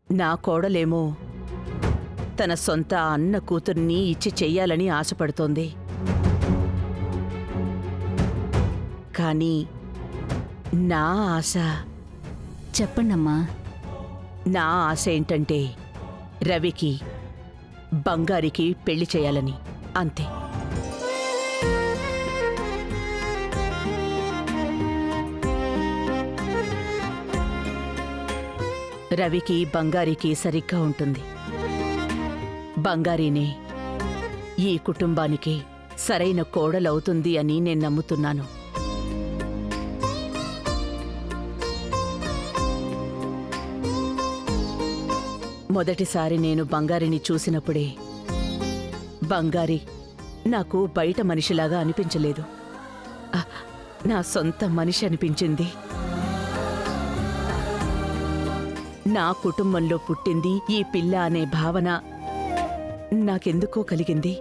నా కోడలేమో తన సొంత అన్న కూతుర్ని ఇచ్చి చెయ్యాలని ఆశపడుతోంది. కానీ నా ఆశ చెప్పండమ్మా. నా ఆశ ఏంటంటే రవికి బంగారికి పెళ్లి చేయాలని, అంతే. రవికి బంగారికి సరిగ్గా ఉంటుంది. బంగారీనే ఈ కుటుంబానికి సరైన కోడలవుతుంది అని నేను నమ్ముతున్నాను. మొదటిసారి నేను బంగారిని చూసినప్పుడే బంగారి నాకు బయట మనిషిలాగా అనిపించలేదు. నా సొంత మనిషి అనిపించింది. నా కుటుంబంలో పుట్టింది ఈ పిల్ల అనే భావన నాకెందుకో కలిగింది.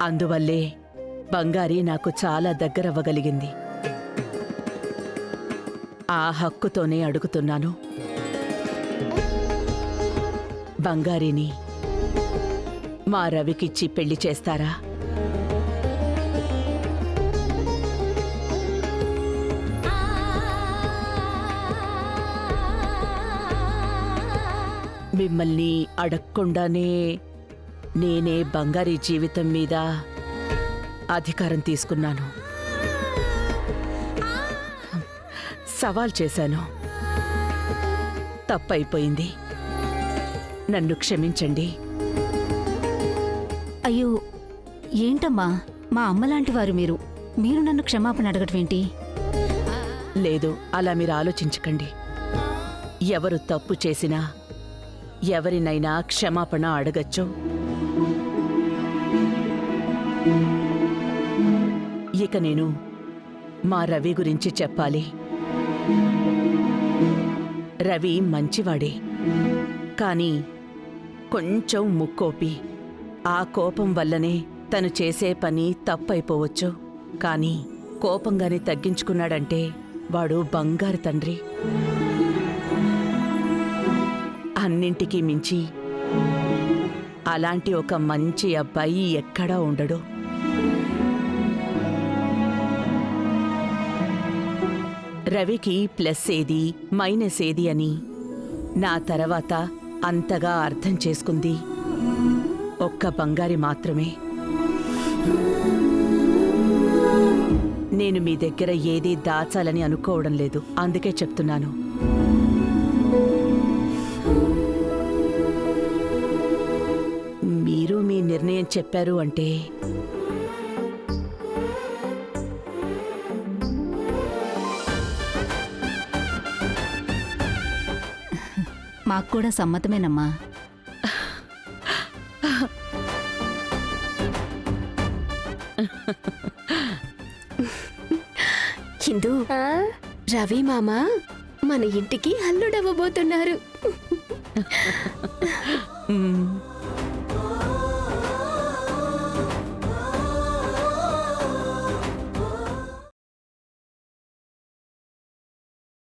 అందువల్లే బంగారి నాకు చాలా దగ్గరవ్వగలిగింది. ఆ హక్కుతోనే అడుగుతున్నాను, బంగారిని మా రవికిచ్చి పెళ్లి చేస్తారా? మిమ్మల్ని అడగకుండానే నేనే బంగారి జీవితం మీద అధికారం తీసుకున్నాను. సవాల్ చేశాను. తప్పైపోయింది. నన్ను క్షమించండి. అయ్యో, ఏంటమ్మా, మా అమ్మలాంటి వారు మీరు నన్ను క్షమాపణ అడగటమేంటి? లేదు, అలా మీరు ఆలోచించకండి. ఎవరు తప్పు చేసినా ఎవరినైనా క్షమాపణ అడగచ్చు. ఇక నేను మా రవి గురించి చెప్పాలి. రవి మంచివాడే, కానీ కొంచెం ముక్కోపి. ఆ కోపం వల్లనే తను చేసే పని తప్పైపోవచ్చు. కానీ కోపంగానే తగ్గించుకున్నాడంటే వాడు బంగారు తండ్రి. అన్నింటికీ మించి అలాంటి ఒక మంచి అబ్బాయి ఎక్కడా ఉండడు. రవికి ప్లస్ ఏది మైనస్ ఏది అని నా తర్వాత అంతగా అర్థం చేసుకుంది ఒక్క బంగారి మాత్రమే. నేను మీ దగ్గర ఏదీ దాచాలని అనుకోవడం లేదు, అందుకే చెప్తున్నాను. మీరు మీ నిర్ణయం చెప్పారు అంటే మాకు కూడా సమ్మతమేనమ్మా. హిందూ, రవి మామ మన ఇంటికి అల్లుడవ్వబోతున్నారు.